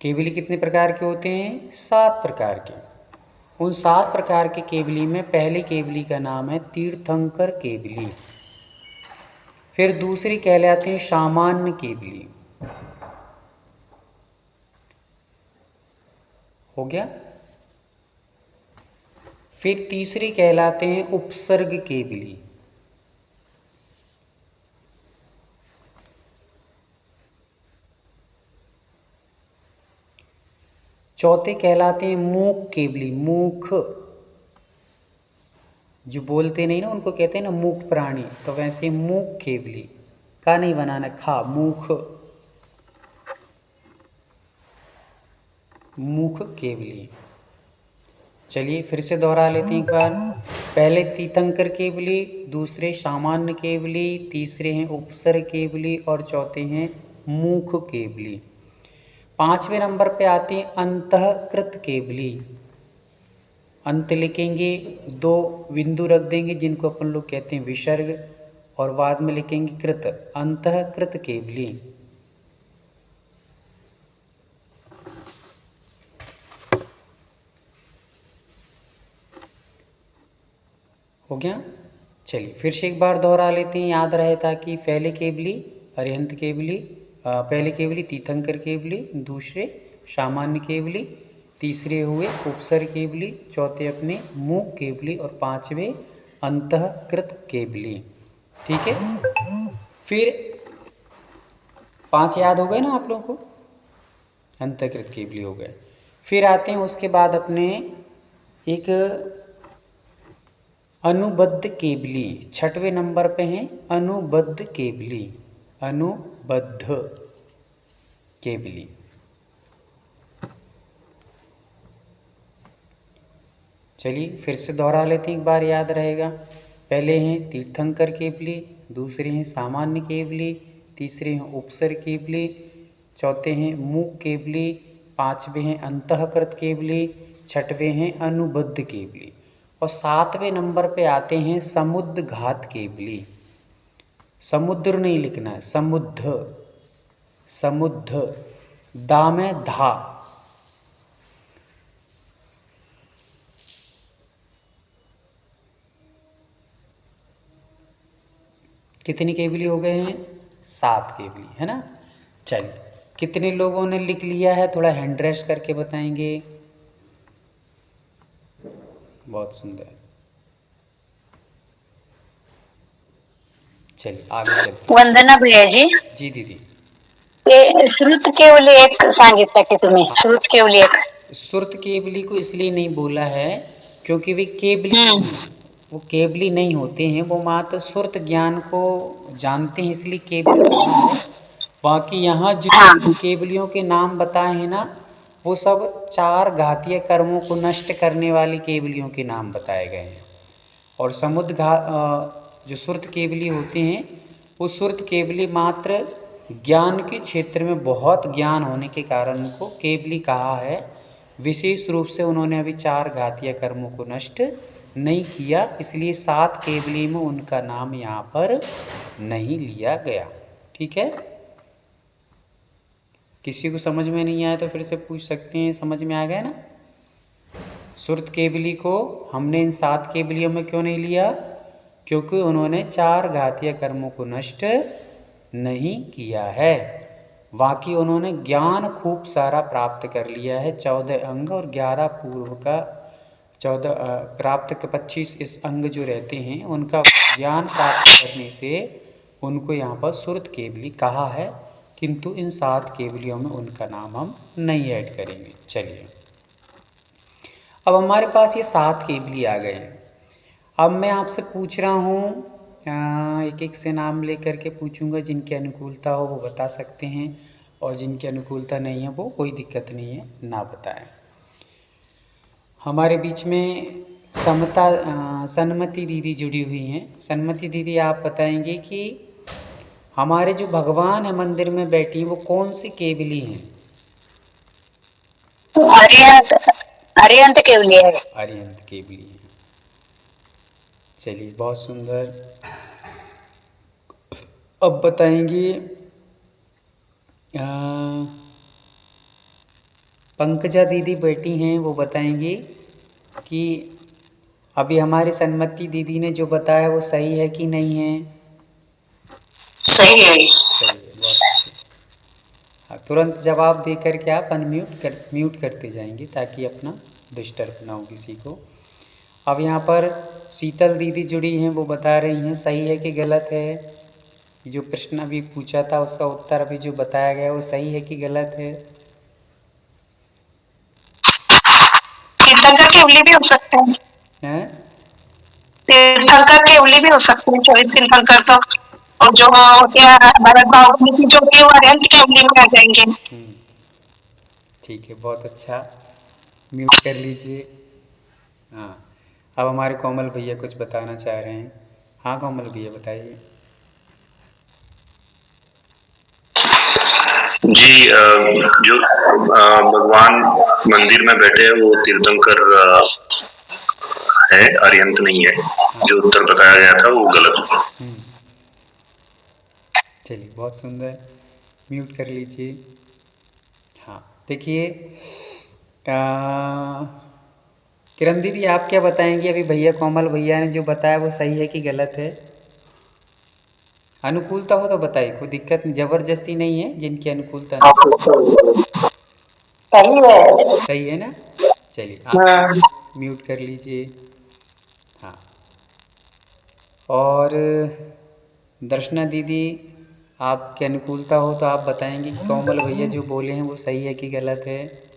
केवली कितने प्रकार के होते हैं? 7 प्रकार के। उन 7 प्रकार के केवली में पहली केवली का नाम है तीर्थंकर केवली। फिर दूसरी कहलाते हैं सामान्य केवली। हो गया। फिर तीसरी कहलाते हैं उपसर्ग केवली। चौथे कहलाते हैं मूक केवली। मूक, जो बोलते नहीं ना उनको कहते हैं ना मूक प्राणी, तो वैसे मूक केवली का नहीं बनाना, खा, मूख, मूख केवली। चलिए फिर से दोहरा लेते हैं एक बार। पहले तीर्थंकर केवली, दूसरे सामान्य केवली, तीसरे हैं उपसर्ग केवली और चौथे हैं मूख केवली। 5वें नंबर पे आते हैं अंतःकृत केवली। अंत लिखेंगे, 2 बिंदु रख देंगे जिनको अपन लोग कहते हैं विसर्ग, और बाद में लिखेंगे कृत, अंतःकृत केवली। हो गया। चलिए फिर से एक बार दोहरा लेते हैं, याद रहे ताकि पहले केवली अरिहंत केवली, पहले केवली तीर्थंकर केवली, दूसरे सामान्य केवली, तीसरे हुए उपसर्ग केवली, चौथे अपने मूक केवली और 5वें अंतःकृत केवली। ठीक है। फिर 5 याद हो गए ना आप लोगों को? अंतःकृत केवली हो गए। फिर आते हैं उसके बाद अपने एक अनुबद्ध केवली। 6वें नंबर पे हैं अनुबद्ध केवली। अनुबद्ध केवली। चलिए फिर से दोहरा लेते हैं, एक बार याद रहेगा। पहले हैं तीर्थंकर केवली, दूसरे हैं सामान्य केवली, तीसरे हैं उपसर्ग केवली, चौथे हैं मूक केवली, 5वें हैं अंतःकृत केवली, 6वें हैं अनुबद्ध केवली और 7वें नंबर पे आते हैं समुद्घात केवली। समुद्र नहीं लिखना है, समुद्ध, समुद्ध, दा में धा। कितनी केवली हो गए हैं? 7 केवली, है ना। चलिए कितने लोगों ने लिख लिया है थोड़ा हैंड रेस्ट करके बताएंगे। बहुत सुंदर। चलिए आगे चलते। वंदना भैया जी, जी दीदी। ते श्रुत केवली एक सांगितलं की तुम्ही, श्रुत केवली एक। श्रुत केवली को इसलिए नहीं बोला है क्योंकि वे केवली नहीं, वो केवली नहीं होते हैं, वो मात्र श्रुत ज्ञान को जानते हैं इसलिए केवली कहा है। बाकी यहाँ जिन केवलियों के नाम बताए हैं ना, वो सब 4 घातीय कर्मों को नष्ट करने वाली केवलियों के नाम बताए गए हैं। और जो श्रुत केवली होते हैं वो श्रुत केवली मात्र ज्ञान के क्षेत्र में बहुत ज्ञान होने के कारण उनको केवली कहा है। विशेष रूप से उन्होंने अभी 4 घातीय कर्मों को नष्ट नहीं किया, इसलिए 7 केवली में उनका नाम यहाँ पर नहीं लिया गया। ठीक है। किसी को समझ में नहीं आया तो फिर से पूछ सकते हैं, समझ में आ गया ना? श्रुत केवली को हमने इन 7 केवलियों में क्यों नहीं लिया? क्योंकि उन्होंने 4 घातीय कर्मों को नष्ट नहीं किया है। बाकी उन्होंने ज्ञान खूब सारा प्राप्त कर लिया है, 14 अंग और 11 पूर्व का 14 प्राप्त के 25 इस अंग जो रहते हैं उनका ज्ञान प्राप्त करने से उनको यहाँ पर श्रुत केवली कहा है, किंतु इन 7 केवलियों में उनका नाम हम नहीं ऐड करेंगे। चलिए अब हमारे पास ये 7 केवली आ गए हैं। अब मैं आपसे पूछ रहा हूँ, एक एक से नाम लेकर के पूछूंगा, जिनकी अनुकूलता हो वो बता सकते हैं और जिनकी अनुकूलता नहीं है वो कोई दिक्कत नहीं है, ना बताएं। हमारे बीच में सन्मति दीदी जुड़ी हुई हैं। सन्मति दीदी आप बताएंगे कि हमारे जो भगवान है मंदिर में बैठी वो कौन सी केवली हैं? अरिहंत, अरिहंत केवली है। अरिहंत केवली है। चलिए बहुत सुंदर। अब बताएंगे पंकजा दीदी बैठी हैं, वो बताएंगी कि अभी हमारी सन्मति दीदी ने जो बताया वो सही है कि नहीं है। सही है। सही है, बहुत अच्छे। हाँ, तुरंत जवाब दे करके आप म्यूट करते जाएंगे ताकि अपना डिस्टर्ब ना हो किसी को। अब यहाँ पर शीतल दीदी जुड़ी हैं, वो बता रही हैं सही है कि गलत है। जो प्रश्न अभी पूछा था उसका उत्तर अभी जो बताया गया वो सही है कि गलत है। तीर्थंकर केवली भी हो सकते हैं। हैं? तीर्थंकर केवली भी हो सकते हैं, 24 तीर्थंकर तो, और जो होते हैं भरत बाबू की जो कि वो अरहंत केवली में आ जाएंगे। ठीक है, बहुत अच्छा। म्यूट कर लीजिए। हाँ, अब हमारे कोमल भैया कुछ बताना चाह रहे हैं। हाँ कोमल भैया बताइए। जी, जो भगवान मंदिर में बैठे हैं वो तीर्थंकर है, अरिहंत नहीं है। जो उत्तर बताया गया था वो गलत है। चलिए, बहुत सुंदर। म्यूट कर लीजिए। हाँ, देखिए किरण दीदी आप क्या बताएंगे? अभी भैया कोमल भैया ने जो बताया वो सही है कि गलत है? अनुकूलता हो तो बताइए, कोई दिक्कत नहीं, जबरदस्ती नहीं है। जिनकी अनुकूलता नहीं। सही है। सही है ना? चलिए आप म्यूट कर लीजिए। हाँ, और दर्शना दीदी आपकी अनुकूलता हो तो आप बताएंगे कि कोमल भैया जो बोले हैं वो सही है कि गलत है?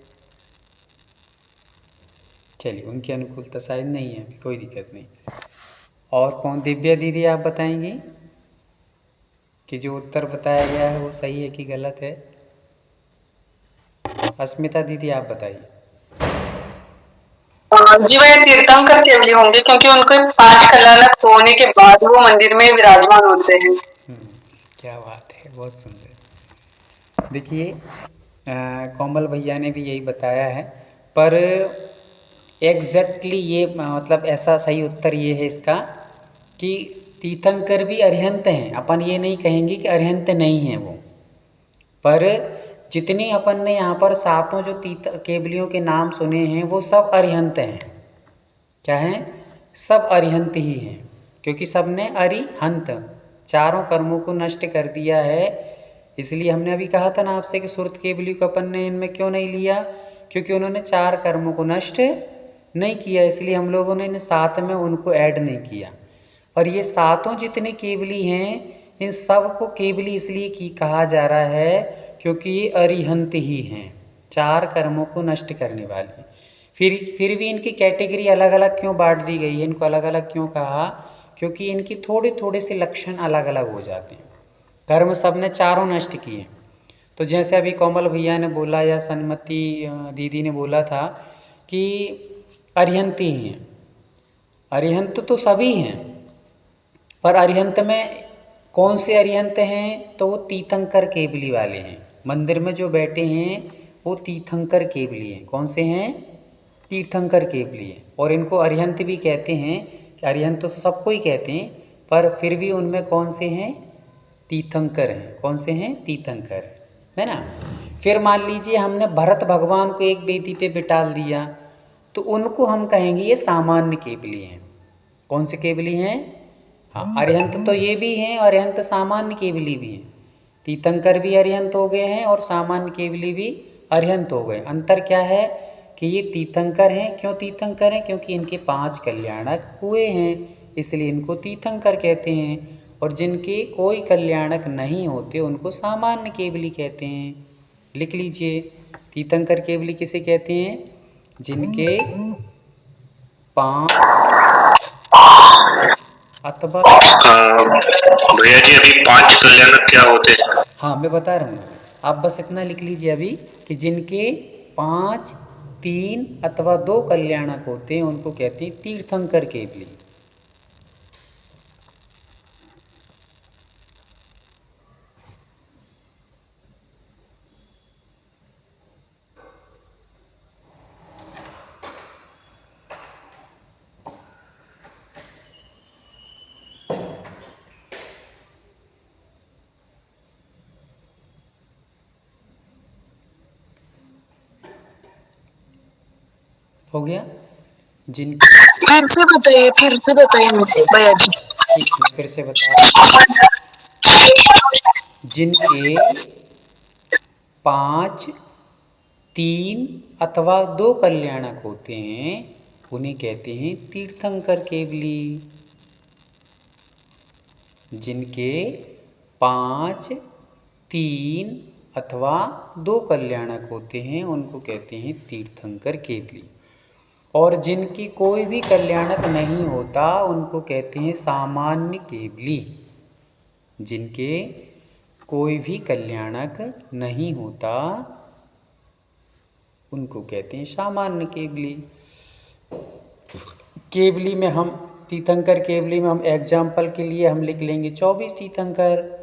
चलिए, उनकी अनुकूलता शायद नहीं है, अभी कोई दिक्कत नहीं। और कौन? दिव्या दीदी आप बताएंगी कि जो उत्तर बताया गया है वो सही है कि गलत है? अस्मिता दीदी आप बताइए। जी वह तीर्थंकर केवली होंगे, क्योंकि उनको 5 कलानक होने के बाद वो मंदिर में विराजमान होते हैं। क्या बात है, बहुत सुंदर। देखिए कोमल भैया ने भी यही बताया है, पर एग्जैक्टली ये मतलब ऐसा सही उत्तर ये है इसका कि तीर्थंकर भी अरिहंत हैं। अपन ये नहीं कहेंगे कि अरिहंत नहीं हैं वो, पर जितने अपन ने यहाँ पर सातों जो केवलियों के नाम सुने हैं वो सब अरिहंत हैं। क्या हैं? सब अरिहंत ही हैं, क्योंकि सब ने अरिहंत चारों कर्मों को नष्ट कर दिया है। इसलिए हमने अभी कहा था ना आपसे कि सुरत केवली को अपन ने इनमें क्यों नहीं लिया, क्योंकि उन्होंने 4 कर्मों को नष्ट नहीं किया, इसलिए हम लोगों ने इन 7 में उनको ऐड नहीं किया। और ये सातों जितने केवली हैं इन सब को केवली इसलिए की कहा जा रहा है क्योंकि ये अरिहंत ही हैं, 4 कर्मों को नष्ट करने वाले। फिर भी इनकी कैटेगरी अलग अलग क्यों बांट दी गई है, इनको अलग अलग क्यों कहा? क्योंकि इनकी थोड़े थोड़े से लक्षण अलग अलग हो जाते हैं। कर्म सब ने चारों नष्ट किए। तो जैसे अभी कोमल भैया ने बोला या सन्मति दीदी ने बोला था कि अरिहंत ही हैं। अरिहंत तो सभी हैं, पर अरिहंत में कौन से अरिहंत हैं? तो वो तीर्थंकर केवली वाले हैं। मंदिर में जो बैठे हैं वो तीर्थंकर केवली हैं। कौन से हैं? तीर्थंकर केवली हैं। और इनको अरिहंत भी कहते हैं कि अरिहंत तो सबको ही कहते हैं, पर फिर भी उनमें कौन से हैं? तीर्थंकर हैं। कौन से हैं? तीर्थंकर, है ना। फिर मान लीजिए हमने भरत भगवान को एक वेदी पे बिठा दिया, तो उनको हम कहेंगे ये सामान्य केवली हैं। कौन से केवली हैं? हाँ, अरिहंत तो ये भी हैं, अरिहंत सामान्य केवली भी हैं। तीर्थंकर भी अरिहंत हो गए हैं और सामान्य केवली भी अरिहंत हो गए। अंतर क्या है कि ये तीर्थंकर हैं। क्यों तीर्थंकर हैं? क्योंकि इनके 5 कल्याणक हुए हैं, इसलिए इनको तीर्थंकर कहते हैं। और जिनके कोई कल्याणक नहीं होते उनको सामान्य केवली कहते हैं। लिख लीजिए, तीर्थंकर केवली किसे कहते हैं? जिनके 5 अथवा भैया जी अभी 5 कल्याणक क्या होते हैं? हाँ, मैं बता रहा हूँ, आप बस इतना लिख लीजिए अभी कि जिनके 5, 3 अथवा 2 कल्याणक होते हैं उनको कहते हैं तीर्थंकर केवली। हो गया। जिन फिर से बताइए भैया जी। ठीक है, फिर से बता रहा हूं। जिनके 5, 3 अथवा 2 कल्याणक होते हैं उन्हें कहते हैं तीर्थंकर केवली। जिनके 5, 3 अथवा 2 कल्याणक होते हैं उनको कहते हैं तीर्थंकर केवली। और जिनकी कोई भी कल्याणक नहीं होता उनको कहते हैं सामान्य केवली। जिनके कोई भी कल्याणक नहीं होता उनको कहते हैं सामान्य केवली। केवली में हम तीर्थंकर केवली में हम एग्जाम्पल के लिए हम लिख लेंगे 24 तीर्थंकर,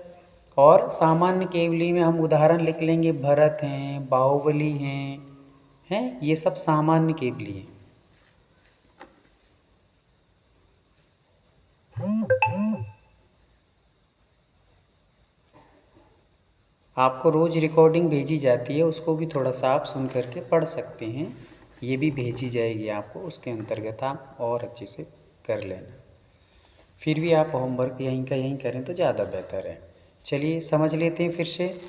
और सामान्य केवली में हम उदाहरण लिख लेंगे भरत हैं, बाहुबली हैं, ये सब सामान्य केवली हैं। आपको रोज़ रिकॉर्डिंग भेजी जाती है, उसको भी थोड़ा सा आप सुन करके पढ़ सकते हैं, ये भी भेजी जाएगी आपको, उसके अंतर्गत आप और अच्छे से कर लेना। फिर भी आप होमवर्क यहीं का यहीं करें तो ज़्यादा बेहतर है। चलिए समझ लेते हैं फिर से।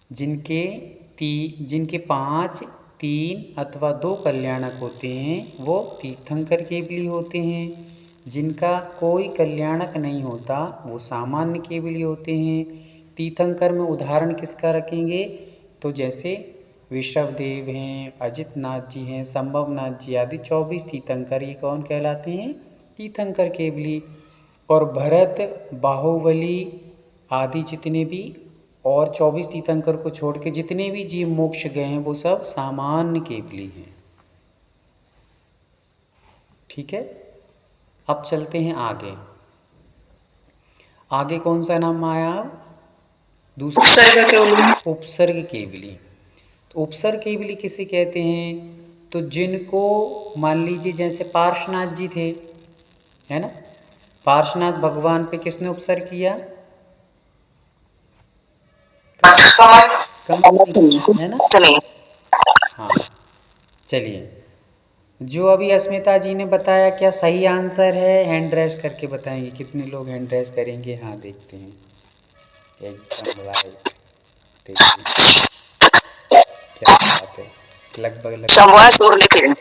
जिनके 5, 3 अथवा 2 कल्याणक होते हैं वो तीर्थंकर केवली होते हैं। जिनका कोई कल्याणक नहीं होता वो सामान्य केवली होते हैं। तीर्थंकर में उदाहरण किसका रखेंगे, तो जैसे विश्वदेव हैं, अजित नाथ जी हैं, संभवनाथ जी आदि 24 तीर्थंकर, ये कौन कहलाते हैं, तीर्थंकर केवली। और भरत, बाहुबली आदि जितने भी और 24 तीर्थंकर को छोड़ के जितने भी जीव मोक्ष गए हैं वो सब सामान्य केवली हैं। ठीक है, अब चलते हैं आगे। आगे कौन सा नाम आया, दूसरा उपसर्ग केवली। तो उपसर्ग केवली किसे कहते हैं, तो जिनको मान लीजिए जैसे पार्श्वनाथ जी थे, है ना, पार्श्वनाथ भगवान पे किसने उपसर्ग किया, कमट, है ना। हाँ चलिए, जो अभी अस्मिता जी ने बताया क्या सही आंसर है, हैंड रेस करके बताएंगे। कितने लोग हैंड रेस करेंगे, हाँ देखते हैं, एकदम राइट। क्या बात है, लगभग शंभुआसुर लिखे,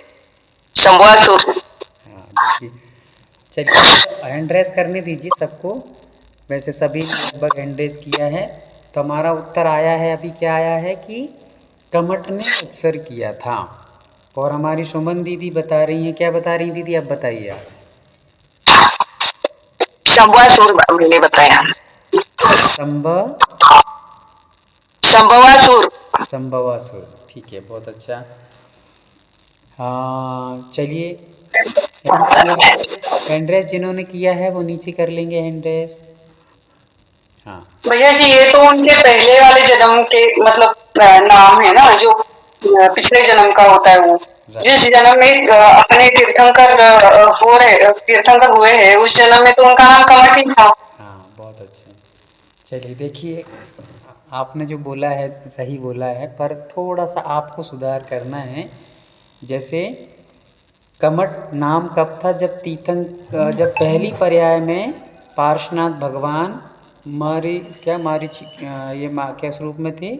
शंभुआसुर। हाँ देखिए, चलिए हैंड रेस करने दीजिए सबको। वैसे सभी ने लगभग हैंड रेस किया है। तो हमारा उत्तर आया है अभी, क्या आया है कि कमट ने उपसर्ग किया था। और हमारी सुमन दीदी बता रही हैं, क्या बता रही दीदी, अब बताइए आप। शंभुआसुर मैंने बताया, शंभुआसुर। संभवासुर, ठीक है, बहुत अच्छा। हाँ चलिए, हैंड रेस जिन्होंने किया है वो नीचे कर लेंगे हैंड रेस। हाँ भैया जी, ये तो उनके पहले वाले जन्म के मतलब नाम है ना, जो पिछले जन्म का होता है वो, जिस जन्म में अपने तीर्थंकर हुए हैं उस जन्म में तो उनका नाम कमट ही था। हाँ बहुत अच्छा। चलिए देखिए, आपने जो बोला है सही बोला है, पर थोड़ा सा आपको सुधार करना है। जैसे कमट नाम कब था, जब जब पहली पर्याय में पार्श्वनाथ भगवान ये क्या स्वरूप में थे,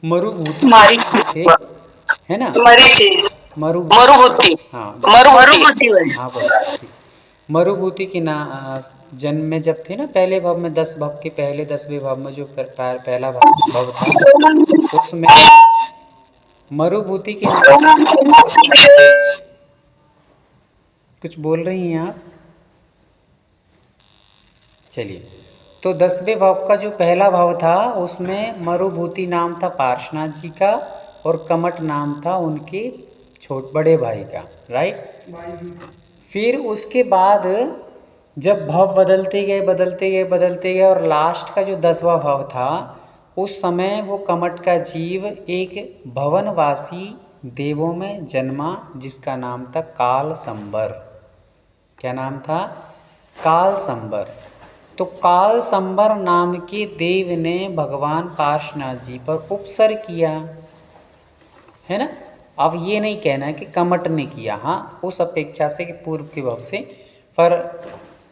मरुभूति थे, है ना, मरुभूति, हाँ बस ठीक। मरुभूति के जन्म में जब थे ना, पहले भव में 10 भव के पहले 10वें भव में जो पहला भव था, उसमें मरुभूति के कुछ बोल रही हैं आप। चलिए, तो 10वें भाव का जो पहला भाव था उसमें मरुभूति नाम था पार्श्वनाथ जी का, और कमट नाम था उनके बड़े भाई का, राइट। फिर उसके बाद जब भाव बदलते गए और लास्ट का जो 10वां भाव था, उस समय वो कमट का जीव एक भवनवासी देवों में जन्मा जिसका नाम था कालसंबर। क्या नाम था, कालसंबर। तो कालसंबर नाम के देव ने भगवान पार्श्वनाथ जी पर उपसर्ग किया, है ना। अब ये नहीं कहना है कि कमट ने किया, हाँ उस अपेक्षा से कि पूर्व के भव से, पर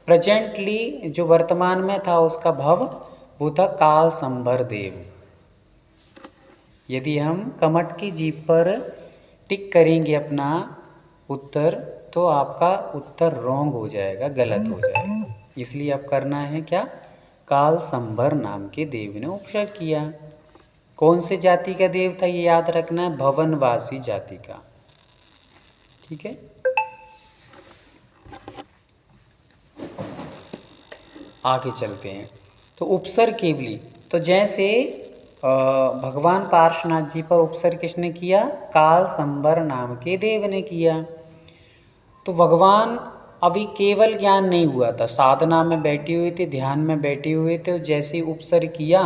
प्रेजेंटली जो वर्तमान में था उसका भव वो था काल संभर देव। यदि हम कमट की जीभ पर टिक करेंगे अपना उत्तर तो आपका उत्तर रॉन्ग हो जाएगा, गलत हो जाएगा। इसलिए अब करना है क्या, काल संभर नाम के देव ने उपसर्ग किया। कौन से जाति का देव था ये याद रखना है, भवनवासी जाति का। ठीक है, आगे चलते हैं। तो उपसर्ग केवली, तो जैसे भगवान पार्श्वनाथ जी पर उपसर्ग किसने किया, काल संभर नाम के देव ने किया। तो भगवान अभी केवल ज्ञान नहीं हुआ था, साधना में बैठे हुए थे, ध्यान में बैठे हुए थे, और जैसे ही उपसर्ग किया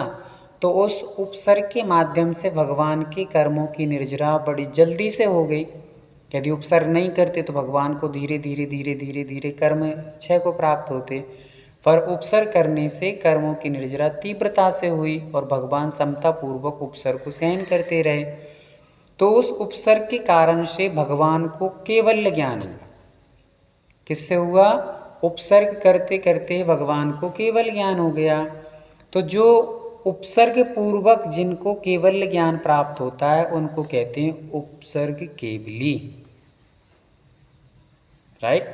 तो उस उपसर्ग के माध्यम से भगवान के कर्मों की निर्जरा बड़ी जल्दी से हो गई। यदि उपसर्ग नहीं करते तो भगवान को धीरे धीरे धीरे धीरे धीरे कर्म क्षय को प्राप्त होते, पर उपसर्ग करने से कर्मों की निर्जरा तीव्रता से हुई और भगवान समतापूर्वक उपसर्ग को सहन करते रहे। तो उस उपसर्ग के कारण से भगवान को केवल्य ज्ञान हुआ। किससे हुआ, उपसर्ग करते करते भगवान को केवल ज्ञान हो गया। तो जो उपसर्ग पूर्वक जिनको केवल ज्ञान प्राप्त होता है उनको कहते हैं उपसर्ग केवली, राइट।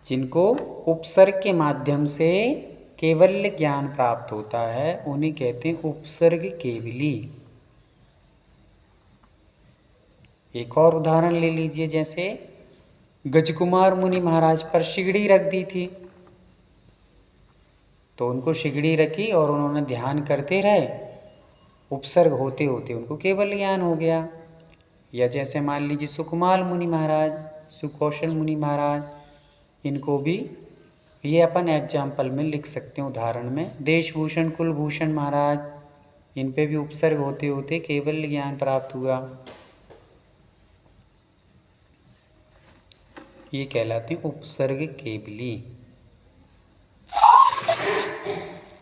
जिनको उपसर्ग के माध्यम से केवल ज्ञान प्राप्त होता है उन्हें कहते हैं उपसर्ग केवली। एक और उदाहरण ले लीजिए, जैसे गजकुमार मुनि महाराज पर सिगड़ी रख दी थी, तो उनको सिगड़ी रखी और उन्होंने ध्यान करते रहे, उपसर्ग होते होते उनको केवल ज्ञान हो गया। या जैसे मान लीजिए सुकुमार मुनि महाराज, सुकौशल मुनि महाराज, इनको भी ये अपन एग्जाम्पल में लिख सकते हैं, उदाहरण में। देशभूषण कुलभूषण महाराज, इन पे भी उपसर्ग होते होते केवल ज्ञान प्राप्त हुआ। ये कहलाते हैं उपसर्ग केवली।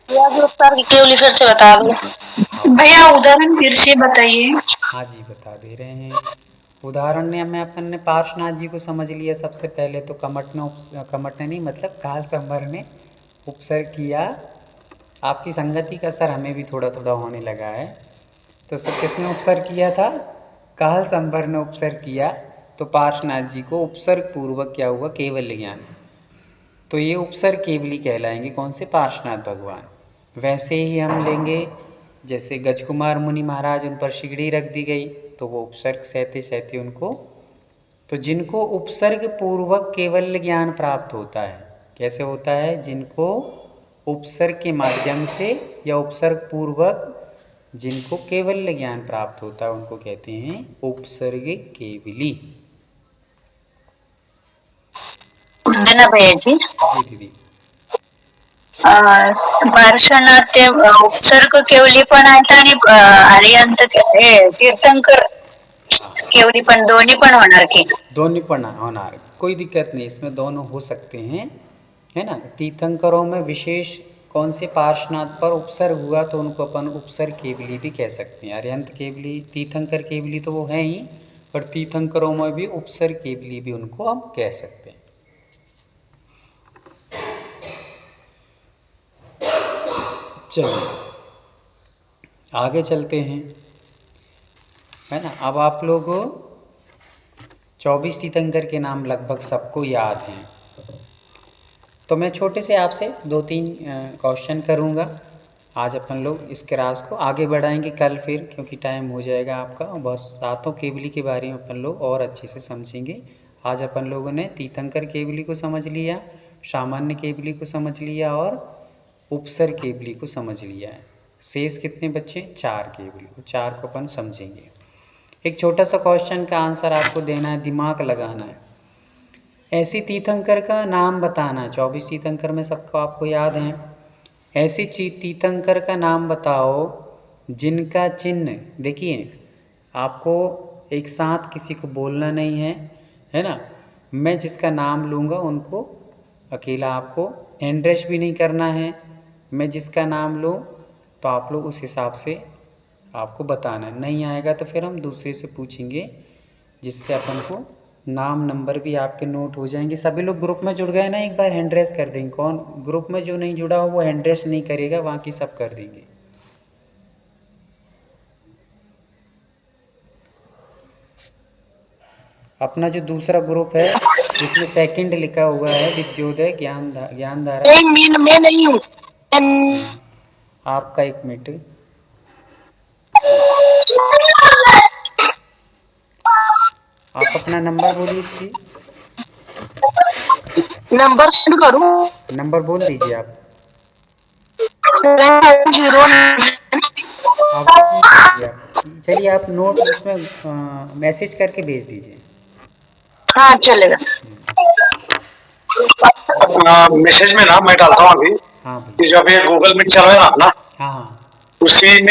उपसर्ग केवली फिर से बता दो भैया, उदाहरण फिर से बताइए। हाँ जी, बता दे रहे हैं। उदाहरण में अपन ने पार्श्वनाथ जी को समझ लिया सबसे पहले, तो कमट ने नहीं मतलब काल संभर ने उपसर्ग किया। आपकी संगति का असर हमें भी थोड़ा थोड़ा होने लगा है। तो सब किसने उपसर्ग किया था, काल संभर ने उपसर्ग किया। तो पार्श्वनाथ जी को उपसर्ग पूर्वक क्या हुआ, केवल ज्ञान। तो ये उपसर्ग केवली कहलाएंगे कौन से, पार्श्वनाथ भगवान। वैसे ही हम लेंगे, जैसे गजकुमार मुनि महाराज, उन पर सिगड़ी रख दी गई तो वो उपसर्ग सहते सहते उनको, तो जिनको उपसर्ग पूर्वक केवल ज्ञान प्राप्त होता है, कैसे होता है, जिनको उपसर्ग के माध्यम से या उपसर्ग पूर्वक जिनको केवल ज्ञान प्राप्त होता है उनको कहते हैं उपसर्ग केवली। ना भैया जी, जी दीदी। पार्श्वनाथ ते उपसर्ग केवली पण आहेत आणि आर्यंत तीर्थंकर केवली पण, दोन्ही पण होणार की, दोनों पण होणार, कोई दिक्कत नहीं, इसमें दोनों हो सकते हैं, है ना। तीर्थंकरों में विशेष कौन से पार्श्वनाथ पर उपसर्ग हुआ तो उनको अपन उपसर्ग केवली भी कह सकते हैं। आर्यंत केवली, तीर्थंकर केवली तो वो हैं ही, पर तीर्थंकरों में भी उपसर्ग केवली भी उनको हम कह सकते हैं। चलिए आगे चलते हैं, है ना। अब आप लोग 24 तीर्थंकर के नाम लगभग सबको याद हैं, तो मैं छोटे से आपसे 2-3 क्वेश्चन करूँगा। आज अपन लोग इस क्लास को आगे बढ़ाएंगे कल फिर, क्योंकि टाइम हो जाएगा आपका। बस सातों केवली के बारे में अपन लोग और अच्छे से समझेंगे। आज अपन लोगों ने तीर्थंकर केवली को समझ लिया, सामान्य केवली को समझ लिया और उपसर्ग केवली को समझ लिया है। शेष कितने बच्चे, 4 केवली, वो 4 को अपन समझेंगे। एक छोटा सा क्वेश्चन का आंसर आपको देना है, दिमाग लगाना है। ऐसी तीर्थंकर का नाम बताना है, 24 तीर्थंकर में सबको आपको याद हैं। ऐसी तीर्थंकर का नाम बताओ जिनका चिन्ह, देखिए आपको एक साथ किसी को बोलना नहीं है ना। मैं जिसका नाम लूँगा उनको अकेला आपको हैंड रेस भी नहीं करना है। मैं जिसका नाम लूँ तो आप लोग उस हिसाब से आपको बताना है। नहीं आएगा तो फिर हम दूसरे से पूछेंगे, जिससे अपन को नाम नंबर भी आपके नोट हो जाएंगे। सभी लोग ग्रुप में जुड़ गए ना, एक बार हैंड रेस कर देंगे। कौन ग्रुप में जो नहीं जुड़ा हो वो हैंड रेस नहीं करेगा, बाकी सब कर देंगे। अपना जो दूसरा ग्रुप है जिसमें सेकंड लिखा हुआ है, विद्योदय ज्ञानधारा। मैं नहीं हूँ। आपका 1 मिनट, आप अपना नंबर बोलिए थी। नंबर सेंड करूँ? नंबर बोल दीजिए आप। 750। चलिए आप नोट उसमें मैसेज करके भेज दीजिए। हाँ चलेगा। मैसेज में ना मैं डालता हूँ अभी हाँ कि भैया। जब ये गूगल मीट चल रहा है ना अपना, हाँ हाँ उसी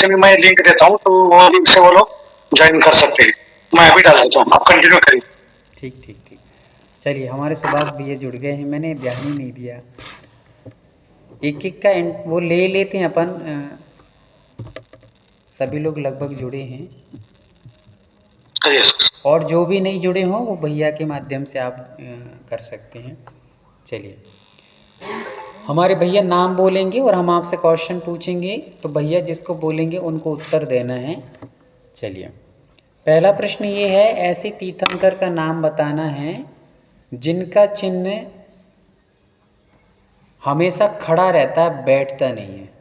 में मैं लिंक देता हूँ, तो वो लिंक से वो लोग ज्वाइन कर सकते हैं। मैं अभी डाल देता हूँ, आप कंटिन्यू करिए। ठीक ठीक ठीक। चलिए हमारे सुभाष भैया जुड़ गए हैं, मैंने ध्यान ही नहीं दिया। एक एक का वो ले लेते हैं अपन। सभी लोग लगभग जुड़े हैं, यस। और जो भी नहीं जुड़े हों वो भैया के माध्यम से आप कर सकते हैं। चलिए हमारे भैया नाम बोलेंगे और हम आपसे क्वेश्चन पूछेंगे, तो भैया जिसको बोलेंगे उनको उत्तर देना है। चलिए पहला प्रश्न ये है, ऐसे तीर्थंकर का नाम बताना है जिनका चिन्ह हमेशा खड़ा रहता है, बैठता नहीं है।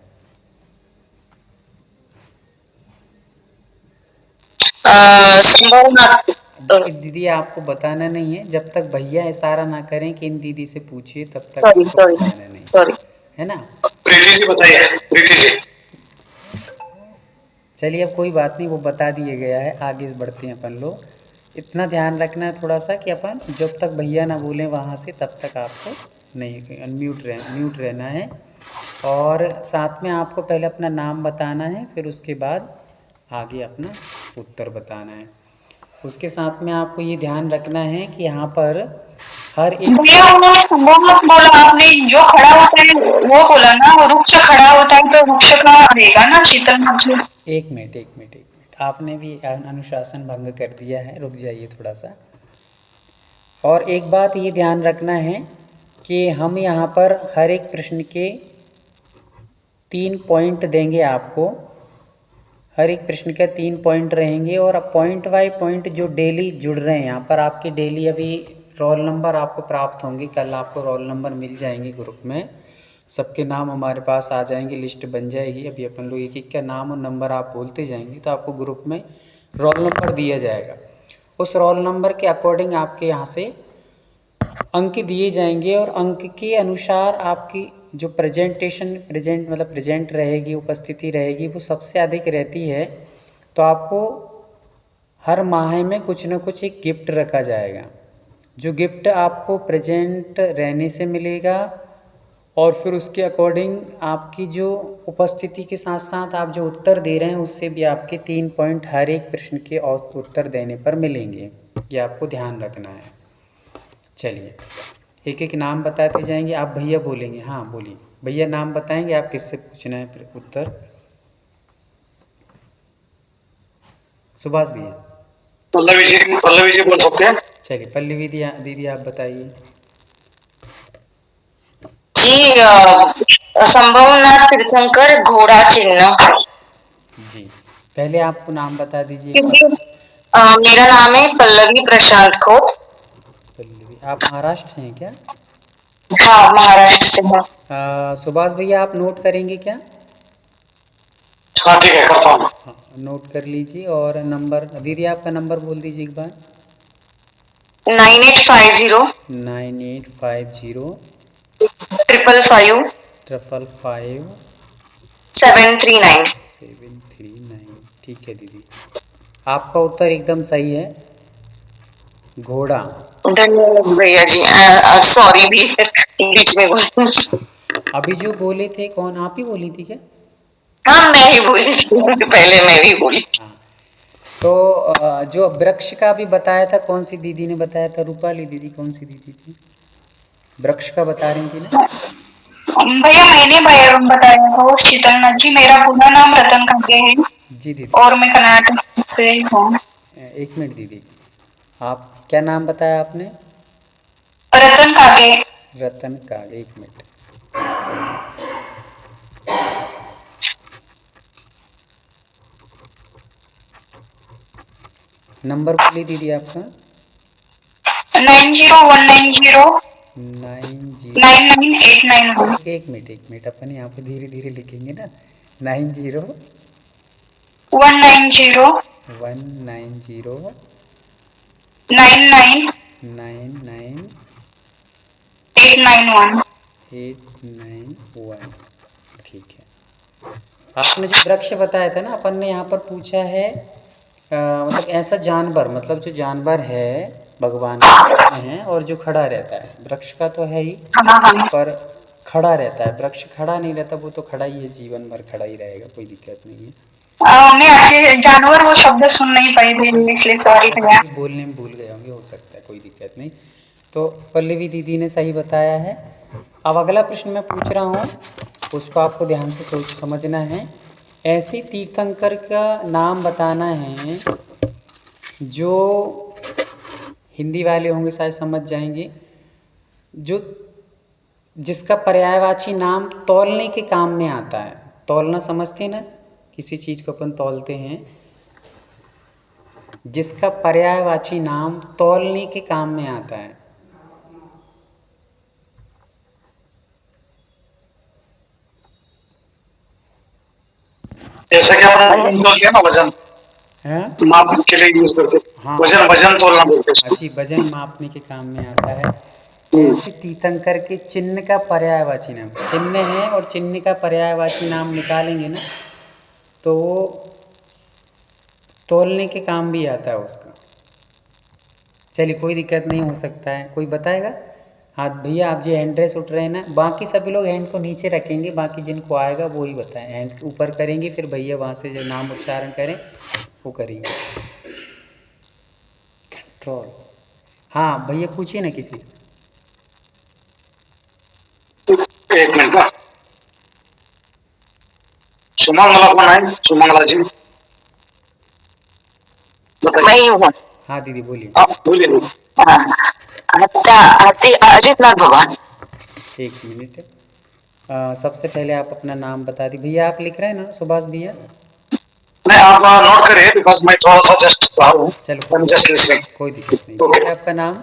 संभवनाथ। दीदी आपको बताना नहीं है, जब तक भैया इशारा ना करें कि इन दीदी से पूछिए तब तक सॉरी आपको सॉरी बताना नहीं सॉरी। है ना। प्रीति जी बताइए, प्रीति जी। चलिए अब कोई बात नहीं, वो बता दिया गया है, आगे बढ़ते हैं अपन लोग। इतना ध्यान रखना है थोड़ा सा कि अपन जब तक भैया ना बोलें वहाँ से तब तक आपको नहीं म्यूट रहना है। और साथ में आपको पहले अपना नाम बताना है, फिर उसके बाद आगे अपना उत्तर बताना है। उसके साथ में आपको ये ध्यान रखना है कि यहाँ पर हर एक भैया उन्होंने संभवनाथ बोला, आपने जो खड़ा होता है वो बोला ना, वो वृक्ष खड़ा होता है तो वृक्ष का रहेगा ना शीतलनाथ जी। एक मिनट, आपने भी अनुशासन भंग कर दिया है, रुक जाइए थोड़ा सा। और एक बात ये ध्यान रखना है कि हम यहाँ पर हर एक प्रश्न के 3 पॉइंट देंगे आपको। हर एक प्रश्न का 3 पॉइंट रहेंगे, और अब पॉइंट बाय पॉइंट जो डेली जुड़ रहे हैं यहाँ पर आपके डेली अभी रोल नंबर आपको प्राप्त होंगे। कल आपको रोल नंबर मिल जाएंगे ग्रुप में, सबके नाम हमारे पास आ जाएंगे, लिस्ट बन जाएगी। अभी अपन लोग एक एक का नाम और नंबर आप बोलते जाएंगे तो आपको ग्रुप में रोल नंबर दिया जाएगा। उस रोल नंबर के अकॉर्डिंग आपके यहाँ से अंक दिए जाएंगे, और अंक के अनुसार आपकी जो प्रेजेंट रहेगी, उपस्थिति रहेगी, वो सबसे अधिक रहती है। तो आपको हर माह में कुछ न कुछ एक गिफ्ट रखा जाएगा, जो गिफ्ट आपको प्रेजेंट रहने से मिलेगा। और फिर उसके अकॉर्डिंग आपकी जो उपस्थिति के साथ साथ आप जो उत्तर दे रहे हैं उससे भी आपके 3 पॉइंट हर एक प्रश्न के और उत्तर देने पर मिलेंगे। ये आपको ध्यान रखना है। चलिए एक एक नाम बताते जाएंगे, आप भैया बोलेंगे। हाँ बोलिए भैया, नाम बताएंगे आप, किससे पूछना है उत्तर। सुभाष भैया। पल्लवी जी बोल सकते हैं। चलिए पल्लवी दीदी आप बताइए। जी संभवनाथ तीर्थंकर घोड़ा चिन्ह। जी पहले आपको नाम बता दीजिए। मेरा नाम है पल्लवी प्रशांत खोत। पल्लवी, आप महाराष्ट्र से हैं क्या? हाँ महाराष्ट्र से हूँ। सुभाष भैया आप नोट करेंगे क्या? हाँ ठीक है, करता हूँ। हाँ नोट कर लीजिए। और नंबर दीदी आपका नंबर बोल दीजिए एक बार। 9850 9850 555 555 739। 739। ठीक है दीदी, आपका उत्तर एकदम सही है, घोड़ा। धन्यवाद भैया जी, सॉरी भी बीच में बोल। अभी जो बोले थे कौन, आप ही बोली थी क्या? हाँ मैं ही बोली थी, पहले मैं भी बोली। हाँ तो जो वृक्ष का भी बताया था, कौन सी दीदी ने बताया था? रूपाली दीदी, कौन सी दीदी थी? वृक्ष का बता रही थी ना भैया मैंने बताया था शीतलनाथ जी। मेरा पूरा नाम रतन कांगे है। जी दीदी। और मैं कर्नाटक से ही हूँ। एक मिनट दीदी, आप क्या नाम बताया आपने? रतन कागे। रतन काग, एक मिनट। नंबर बोलिए दीदी आपका। 9019099891। 90। एक मिनट अपन यहाँ पे धीरे धीरे लिखेंगे ना। 90 190 190 99 99 891। 891। ठीक है। आपने जो वृक्ष बताया था ना, अपन ने यहाँ पर पूछा है मतलब ऐसा जानवर, मतलब जो जानवर है भगवान के हैं और जो खड़ा रहता है। वृक्ष का तो है ही, हाँ हाँ। पर खड़ा रहता है। वृक्ष खड़ा नहीं रहता, वो तो खड़ा ही है, जीवन भर खड़ा ही रहेगा, कोई दिक्कत नहीं है। मैं अच्छे जानवर वो शब्द सुन नहीं पाई थी, इसलिए सॉरी भैया। बोलने में भूल गए होंगे, हो सकता है, कोई दिक्कत नहीं। तो पल्लवी दीदी ने सही बताया है। अब अगला प्रश्न मैं पूछ रहा हूँ, उसको आपको ध्यान से सोच समझना है। ऐसे तीर्थंकर का नाम बताना है जो हिंदी वाले होंगे शायद समझ जाएंगे, जो जिसका पर्यायवाची नाम तौलने के काम में आता है। तौलना समझते हैं ना, किसी चीज़ को अपन तौलते हैं, जिसका पर्यायवाची नाम तौलने के काम में आता है। जैसे कि अपन बोलते हैं ना वजन हैं? माप के लिए यूज करते हैं। हाँ। वजन तोलना बोलते हैं। अच्छी वजन मापने के काम में आता है। हम्म। ऐसे तीर्थंकर के चिन्ह का पर्यायवाची नाम, चिन्ह है और चिन्ह का पर्यायवाची नाम निकालेंगे ना, तो वो तौलने के काम भी आता है उसका। चलिए कोई दिक्कत नहीं, हो सकता है कोई बताएगा। हाँ भैया, आप जो हैंड रेस उठ रहे हैं ना, बाकी सभी लोग हैंड को नीचे रखेंगे, बाकी जिनको आएगा वो ही बताएं। हैंड ऊपर करेंगे, फिर भैया वहाँ से जो नाम उच्चारण करें वो करेंगे। कंट्रोल। हाँ भैया पूछिए ना किसी से। एक मिनट का। सुमंगला कौन है? सुमंगला जी बताइए। मैं ही हूँ। हाँ दीदी बोलिए। आप बोलिए। अजितनाथ भगवान। एक मिनट। सबसे पहले आप अपना नाम बता दी भैया। आप लिख रहे हैं ना सुभाष भैया? नहीं, आप नोट करिए, बिकॉज मैं थोड़ा सा जस्ट बाहर हूँ। चलो जस्ट लिसनिंग। कोई दिक्कत नहीं। Okay. भैया आपका नाम?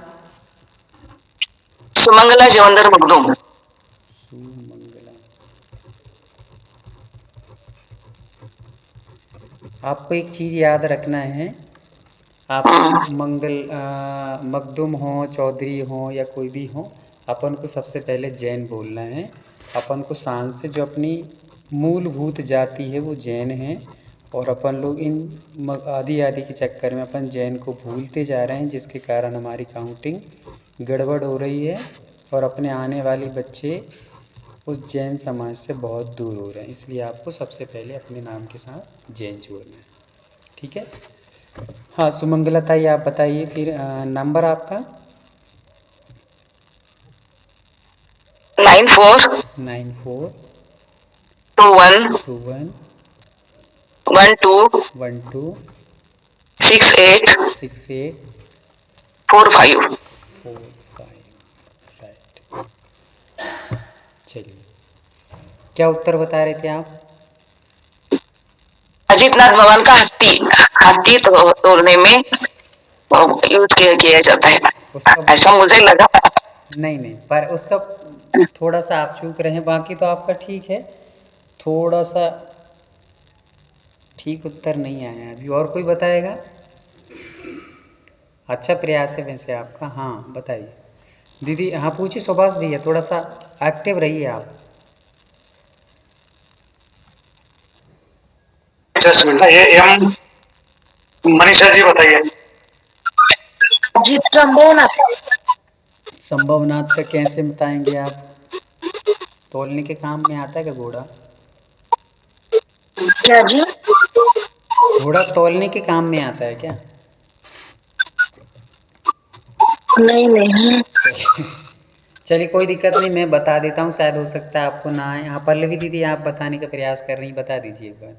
सुमंगला जवंदर मखदूम। सुमंगला। आपको एक चीज़ याद रखना है, आप मखदूम हो, चौधरी हो या कोई भी हो, अपन को सबसे पहले जैन बोलना है। अपन को शान से जो अपनी मूलभूत जाति है वो जैन है, और अपन लोग इन आदि आदि के चक्कर में अपन जैन को भूलते जा रहे हैं, जिसके कारण हमारी काउंटिंग गड़बड़ हो रही है और अपने आने वाले बच्चे उस जैन समाज से बहुत दूर हो रहे हैं। इसलिए आपको सबसे पहले अपने नाम के साथ जैन जोड़ना है, ठीक है? हाँ सुमंगला ताई, आप बताइए फिर नंबर आपका? 94 94 21 21 12 12 68 68 45। 45। राइट। चलिए, क्या उत्तर बता रहे थे आप? अजितनाथ भगवान का हाथी तोड़ने में यूज किया जाता है, उसका ऐसा मुझे लगा। नहीं, पर उसका थोड़ा सा आप चूक रहे हैं, बाकी तो आपका ठीक है। थोड़ा सा ठीक उत्तर नहीं आया अभी। और कोई बताएगा? अच्छा प्रयास है वैसे आपका। हाँ बताइए दीदी। हाँ पूछिए सुभाष भैया, थोड़ा सा एक्टिव रहिए आप। जस्ट मिनट, ये एम मनीषा जी बताइए। संभवनाथ का कैसे बताएंगे आप? तौलने के काम में आता है क्या घोड़ा? क्या जी? घोड़ा तौलने के काम में आता है क्या? नहीं। चलिए कोई दिक्कत नहीं, मैं बता देता हूँ, शायद हो सकता है आपको ना आए। हाँ पल्लवी दीदी, आप बताने का प्रयास कर रही हैं, बता दीजिए एक बार।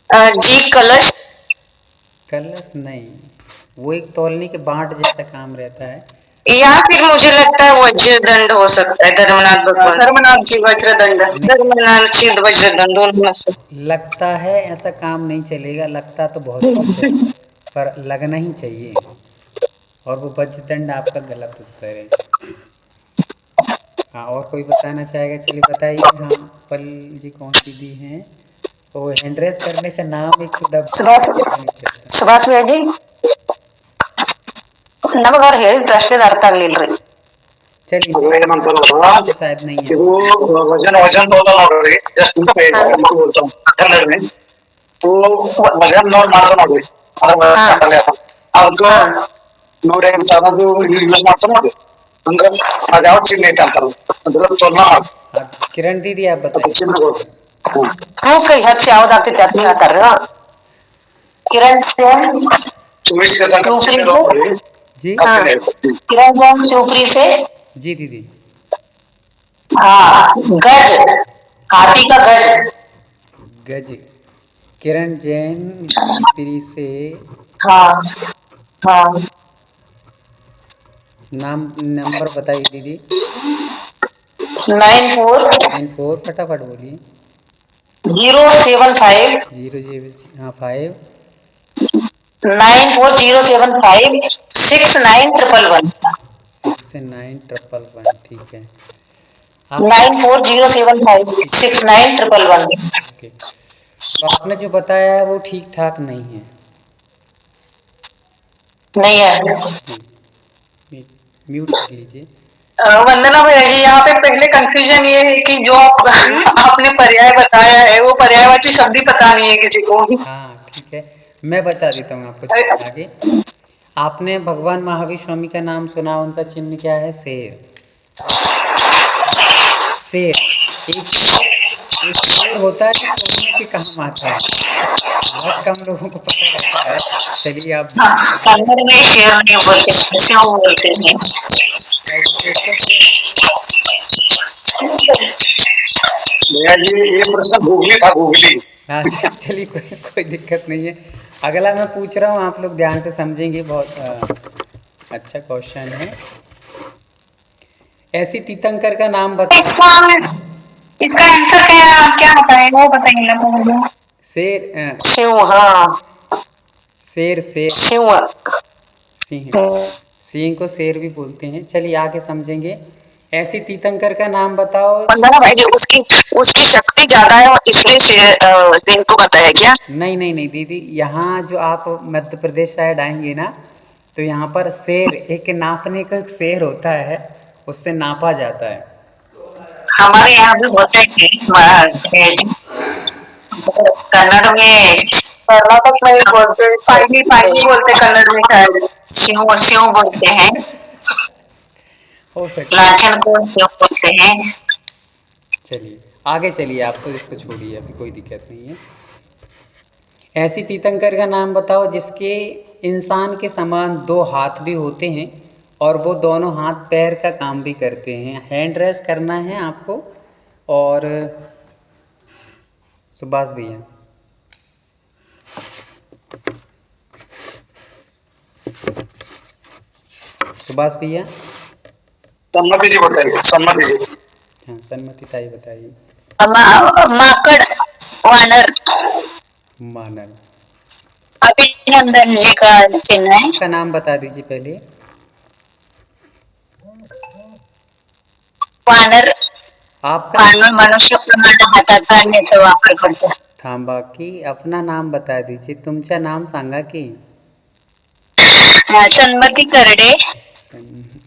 जी कलश। कलश नहीं, वो एक तौलने के बाट जैसा काम रहता है। या फिर मुझे लगता है वज्र दंड हो सकता है, धर्मनाथ भगवान, धर्मनाथ जी वज्र दंड, धर्मनाथ जी वज्र दंड, दोनों में से। लगता है ऐसा काम नहीं चलेगा, लगता तो बहुत कुछ है पर लगना ही चाहिए, और वो वज्रदंड आपका गलत उत्तर है। हाँ, और कोई बताना चाहेगा? चलिए बताइए। हाँ, पल जी कौन सी दी हैं? वो हैंड रेस करने से नाम एक तो दब सुभाष नहीं चलता। सुभाष भैया जी ನಮಗ ಅವ್ರು ಹೇಳಿದ ಪ್ರಶ್ನೆದ ಅರ್ಥ ಆಗ್ಲಿಲ್ರಿ. चलिए ಏನಂತ तो शायद नहीं है। ಇದು वजन वजन बोला ನೋಡ್ರಿ जस्ट बोलता हूँ कन्नड़ में तो वजन ನೋಡ್ ಮಾಡ್ತಾ ನೋಡ್ರಿ ಅದಕ್ಕೆ ನೋಡಿ ಅದು ಯೂಸ್ ಮಾಡ್ತಾ ನೋಡ್ರಿ ಅಂದ್ರೆ ಅದ್ಯಾವ ಚಿಹ್ನೆ ಐತೆ ಅಂತಾರ ಅದ್ರ ತುಲನಾ ಮಾಡಿ हाँ, किरण दीदी आप बताइए। ಚಿಹ್ನೆಗಳು ತೂಕ ಹೆಚ್ಚು ಯಾವ್ದಾಗ್ತೈತಿ ಅಂತ ಹೇಳ್ತಾರ. ಕಿರಣ್ चौबीस के तक चिन्ह ನೋಡ್ರಿ जी किरण शिवपुरी से। जी दीदी। हाँ, गज, हाथी का गज। गज, किरण जैन पीरी से। हाँ हाँ, नाम नंबर बताइए दीदी। 94 फटाफट बोलिए। 075 हाँ 5 94075 6911 6911 ठीक है। 94075 6911। ओके, तो आपने जो बताया है वो ठीक ठाक नहीं है। नहीं है। म्यूट कर लीजिए। वंदना भैया जी, यहाँ पे पहले कंफ्यूजन ये है कि जो आपने पर्याय बताया है वो पर्यायवाची शब्द ही पता नहीं है किसी को। हाँ ठीक है, मैं बता देता हूँ आपको आगे। आपने भगवान महावीर स्वामी का नाम सुना, उनका चिन्ह क्या है? शेर। शेर एक शेर होता है तो तोड़ने के काम आता है, बहुत कम लोगों को पता रहता है। चलिए आप कन्नड़ में शेर नहीं बोलते, स्यों बोलते हैं। भैया जी ये प्रश्न गूगली था, गूगली। हाँ चलिए कोई दिक्कत नहीं है। अगला मैं पूछ रहा हूँ, आप लोग ध्यान से समझेंगे, बहुत अच्छा क्वेश्चन है। ऐसी तीर्थंकर का नाम बताओ। इसका आंसर क्या बताएं, वो बताएंगे ना मुझे। शेर सिंह। शेर शेर सिंह। सिंह, सिंह को शेर भी बोलते हैं। चलिए आगे समझेंगे। ऐसी तीर्थंकर का नाम बताओ। वंदना भाई जी, उसकी शक्ति ज्यादा है और इसलिए सिंह को बताया क्या? नहीं दीदी, यहाँ जो आप मध्य प्रदेश साइड आएंगे ना, तो यहाँ पर शेर एक नापने का एक शेर होता है, उससे नापा जाता है। हमारे यहाँ भी होता है कन्नड़ में, कर्नाटक में बोलते पाइनी पाइनी बोलते कन्नड़ में, शायद स्यों स्यों बोलते हैं। हो सकता है। लाचन को स्यों बोलते हैं। चलिए आगे चलिए, आप तो इसको छोड़िए, अभी कोई दिक्कत नहीं है। ऐसी तीर्थंकर का नाम बताओ जिसके इंसान के समान 2 हाथ भी होते हैं और वो दोनों हाथ पैर का काम भी करते हैं। हैंड रेस करना है आपको। और सुभाष भैया, सुभाष भैया। सम्मति जी बताइए, सम्मति जी। हाँ सन्मति ताई बताइए। माकड़, वानर, मानव। अभिनंदन जी का चिन्ह है। आपका नाम बता दीजिए पहले। वानर, आपका वानर मनुष्यप्रमाणे हाताचा आणण्याचा वापर करतो. थांबा की अपना नाम बता दीजिए, तुमचा नाम सांगा की। सन्मती करडे. सन्मति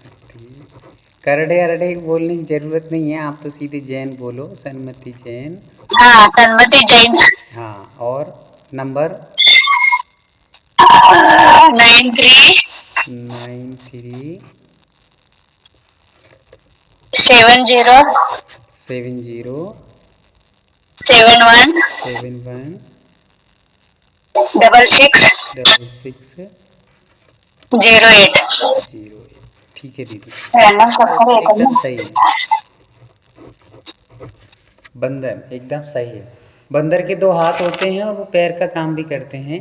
करडे अरडे बोलने की जरूरत नहीं है, आप तो सीधे जैन बोलो, सन्मति जैन। हाँ, सन्मती जैन। हाँ, और नंबर 93 93 70 70 71 71 66 66 08. 08। ठीक है दीदी, रैंडम सबको एकदम सही है। बंधन एकदम सही है। बंदर के 2 हाथ होते हैं और वो पैर का काम भी करते हैं।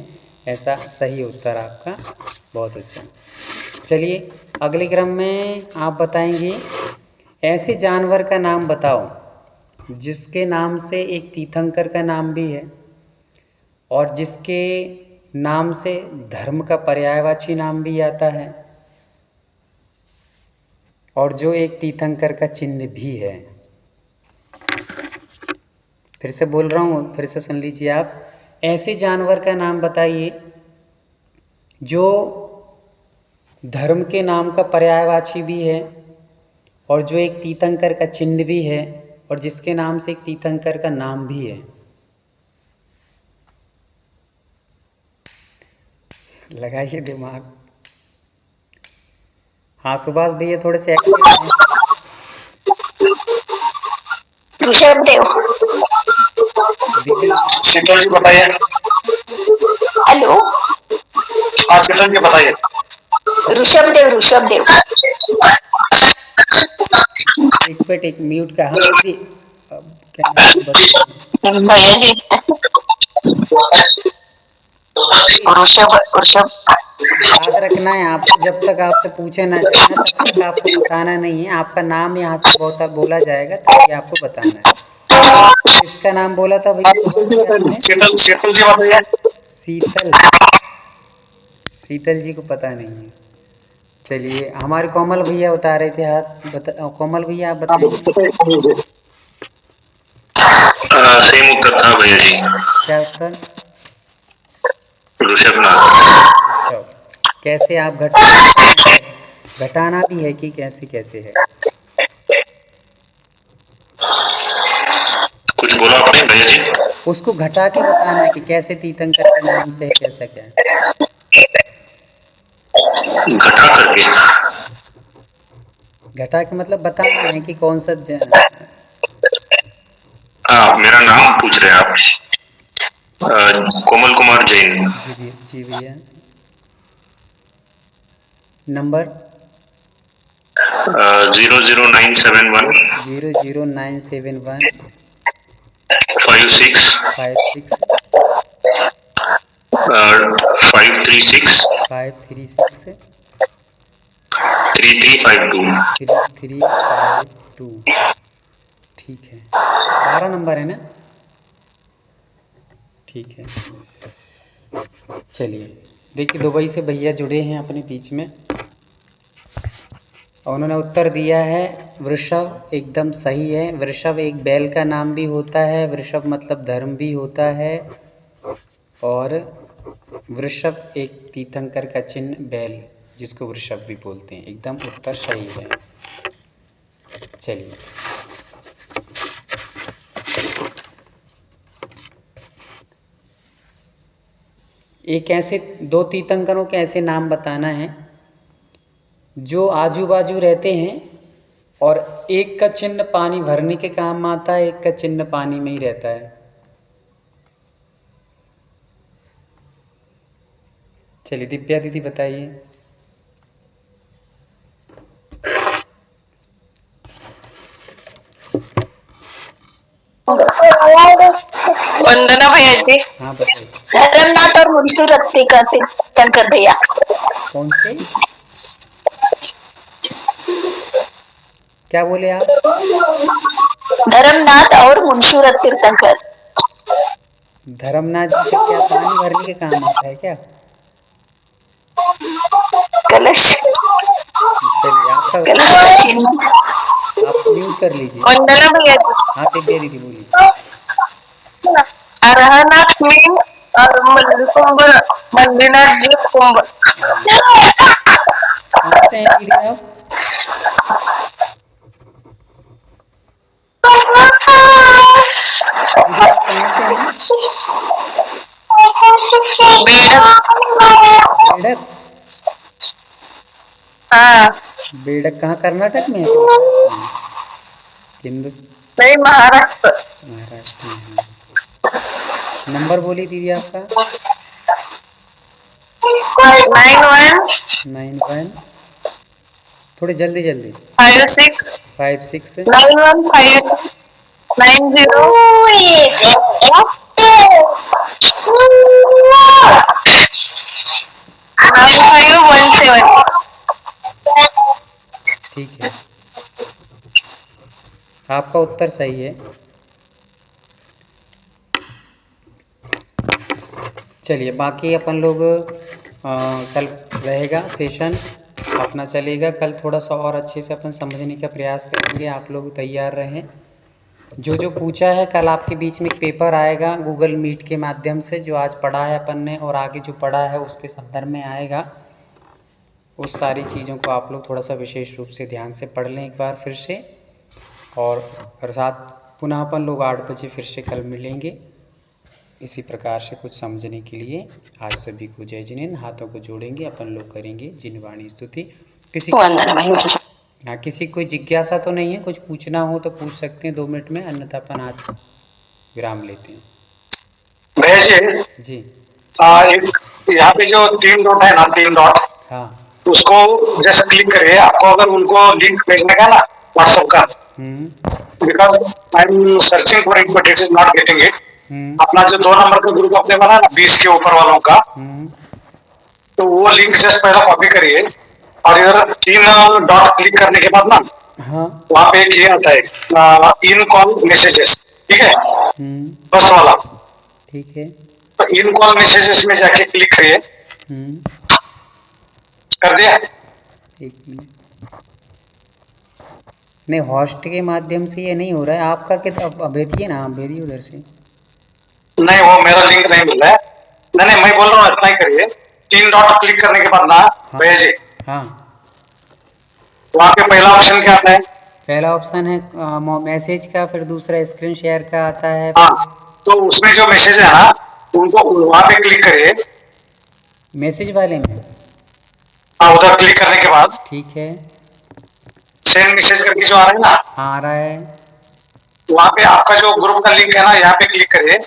ऐसा सही उत्तर आपका, बहुत अच्छा। चलिए अगले क्रम में आप बताएंगे, ऐसे जानवर का नाम बताओ जिसके नाम से एक तीर्थंकर का नाम भी है और जिसके नाम से धर्म का पर्यायवाची नाम भी आता है और जो एक तीर्थंकर का चिन्ह भी है। फिर से बोल रहा हूँ, फिर से सुन लीजिए आप। ऐसे जानवर का नाम बताइए जो धर्म के नाम का पर्यायवाची भी है और जो एक तीर्थंकर का चिन्ह भी है और जिसके नाम से एक तीर्थंकर का नाम भी है। लगाइए दिमाग। हाँ सुभाष भैया थोड़े से एक्टिव हैं। ऋषभ देव। दीदी शीतल जी बताइए। हेलो, हाँ शीतल जी बताइए। ऋषभ देव, ऋषभ देव। एक मिनट, एक म्यूट का। हाँ दीदी अब क्या नाम है बताइए। भैया जी, ऋषभ ऋषभ। याद रखना है आपको, जब तक आपसे पूछे ना जाए ना तब तक आपको बताना नहीं है। आपका नाम यहाँ से बोला जाएगा तभी आपको बताना है। इसका नाम बोला था भैया सुभाष जी आपने? शीतल शीतल जी बताइए। शीतल, शीतल जी को पता नहीं है। चलिए हमारे कोमल भैया उठा रहे थे हाथ, कोमल भैया आप बताइए। सेम उत्तर था भैया जी, क्या उत्तर? ऋषभनाथ। ऋषभ। कैसे आप घटाना भी है कि कैसे कैसे है? कुछ बोला आपने भैया जी? उसको घटा के बताना है कि कैसे तीर्थंकर के नाम से है, कैसा क्या है। घटा करके। घटा के मतलब बताना है कि कौन सा हाँ मेरा नाम पूछ रहे हैं आप? कोमल कुमार जैन। जी भैया। नंबर 00971 00971 56 56 536 536 3352। 3352। ठीक है, 12 नंबर है ना? ठीक है। चलिए देखिए, दुबई से भैया जुड़े हैं अपने बीच में और उन्होंने उत्तर दिया है वृषभ। एकदम सही है। वृषभ एक बैल का नाम भी होता है, वृषभ मतलब धर्म भी होता है और वृषभ एक तीर्थंकर का चिन्ह बैल जिसको वृषभ भी बोलते हैं। एकदम उत्तर सही है। चलिए एक ऐसे 2 तीर्थंकरों के ऐसे नाम बताना है जो आजू बाजू रहते हैं और एक का चिन्ह पानी भरने के काम आता है, एक का चिन्ह पानी में ही रहता है। चलिए दिव्या दीदी बताइए। वंदना भैया जी। हाँ बताइए। धर्मनाथ और मुंशी रत्ती का तीर्थंकर भैया। कौन से? क्या बोले आप? धर्मनाथ और मुंशी तीर्थंकर। धर्मनाथ जी का क्या पानी भरने के काम आता है क्या? कलश। चलिए आपका कलश का चिन्ह। आप म्यूट कर लीजिए। वंदना भैया जी। हाँ दिव्या दीदी बोलिए। अरहनाथ में और कुंभ, मंदिरनाथ जी कुंभ। कहाँ से हैं दीदी आप? दीदी आप कहाँ से हैं? बेड़क। हाँ बेड़क कहाँ, कर्नाटक में है कि महाराष्ट्र में? हिंदुस्तान, नहीं, महाराष्ट्र। महाराष्ट्र में है। नंबर बोली दीदी आपका। 91 थोड़े जल्दी जल्दी। 56 56 9156 9517। ठीक है, आपका उत्तर सही है। चलिए, बाकी अपन लोग कल रहेगा सेशन अपना चलेगा। कल थोड़ा सा और अच्छे से अपन समझने का प्रयास करेंगे। आप लोग तैयार रहें। जो जो पूछा है, कल आपके बीच में एक पेपर आएगा गूगल मीट के माध्यम से, जो आज पढ़ा है अपन ने और आगे जो पढ़ा है उसके संदर्भ में आएगा। उस सारी चीज़ों को आप लोग थोड़ा सा विशेष रूप से ध्यान से पढ़ लें एक बार फिर से। और रात पुनः अपन लोग 8 बजे फिर से कल मिलेंगे इसी प्रकार से कुछ समझने के लिए। आज सभी को जय जिनेंद्र। हाथों को जोड़ेंगे, अपन लोग करेंगे जिनवाणी स्तुति। किसी हाँ, किसी कोई जिज्ञासा तो नहीं है? कुछ पूछना हो तो पूछ सकते हैं 2 मिनट में, अन्यथा अपन आज विराम लेते हैं। भैया जी, जी एक यहाँ पे जो 3 डॉट है ना, 3 डॉट, हाँ। उसको जैसे क्लिक करिए। आपको अगर उनको लिंक भेजने का ना व्हाट्सएप का, because I am searching for it but it is not getting it. अपना जो 2 नंबर का ग्रुप अपने बना ना 20 के ऊपर वालों का, तो वो लिंक जस्ट पहले कॉपी करिए और इधर 3 डॉट क्लिक करने के बाद ना, हाँ। वहां पे एक ये आता है इन कॉल मैसेजेस, ठीक है, फर्स्ट वाला। ठीक है, तो इन कॉल मैसेजेस में जाके क्लिक करिए। कर दिया? एक मिनट, नहीं, होस्ट के माध्यम से ये नहीं हो रहा है आपका। अब भेजिए ना, आप भेजिए उधर से। नहीं, वो मेरा लिंक नहीं मिल रहा है। नहीं, मैं बोल रहा हूँ इतना ही करिए। 3 डॉट क्लिक करने के बाद ना भेजिए। हाँ, वहाँ पे पहला ऑप्शन क्या आता है? पहला ऑप्शन है मैसेज का, फिर दूसरा स्क्रीन शेयर का आता है। हाँ, तो उसमें जो मैसेज है ना, उनको वहाँ पे क्लिक करिए, मैसेज वाले में। हाँ, उधर क्लिक करने के बाद ठीक है, सेंड मैसेज करके जो आ रहा है ना, हाँ आ रहा है। वहाँ पे आपका जो ग्रुप का लिंक है ना, यहाँ पे क्लिक करिए,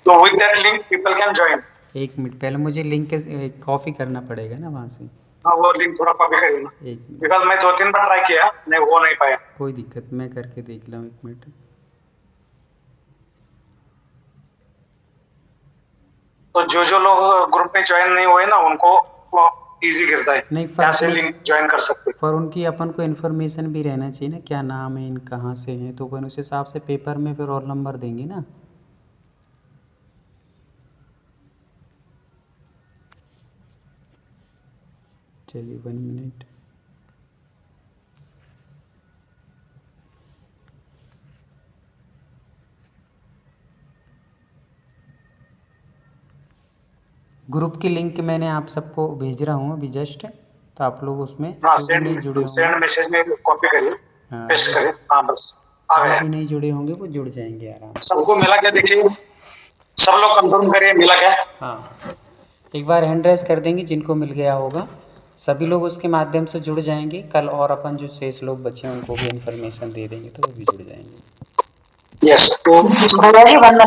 तो with that link people can join. 1 minute, पहले मुझे लिंक कॉपी करना पड़ेगा ना वहाँ से। हाँ, वो लिंक थोड़ा कॉपी करिए ना, 1 मिनट, बिकॉज मैं 2-3 बार ट्राई किया, नहीं वो नहीं पाया। कोई दिक्कत, मैं करके देख रहा हूँ। 1 मिनट। तो जो लोग ग्रुप में ज्वाइन नहीं हुए ना, उनको वो इजी गिरता है, नहीं, यहाँ से लिंक ज्वाइन कर सकते। पर उनकी अपन को इन्फॉर्मेशन भी रहना चाहिए ना, क्या नाम है, इन कहाँ से हैं, तो अपन उस हिसाब से पेपर में फिर रोल नंबर देंगे ना। चलिए 1 मिनट। ग्रुप की लिंक मैंने आप सबको भेज रहा हूँ अभी जस्ट, तो आप लोग उसमें नहीं जुड़े होंगे, सेंड मैसेज में कॉपी करिए, पेस्ट करिए। हाँ, बस आ गया। भी नहीं जुड़े होंगे वो जुड़ जाएंगे आराम से। सबको मिला क्या देखिए, सब लोग कंफर्म करिए मिला क्या। हाँ, एक बार हैंड रेस कर देंगे जिनको मिल गया होगा, सभी लोग उसके माध्यम से जुड़ जाएंगे। कल और अपन जो शेष लोग बचे हैं उनको भी इन्फॉर्मेशन दे देंगे तो वो भी जुड़ जाएंगे। यस, तो वंदना।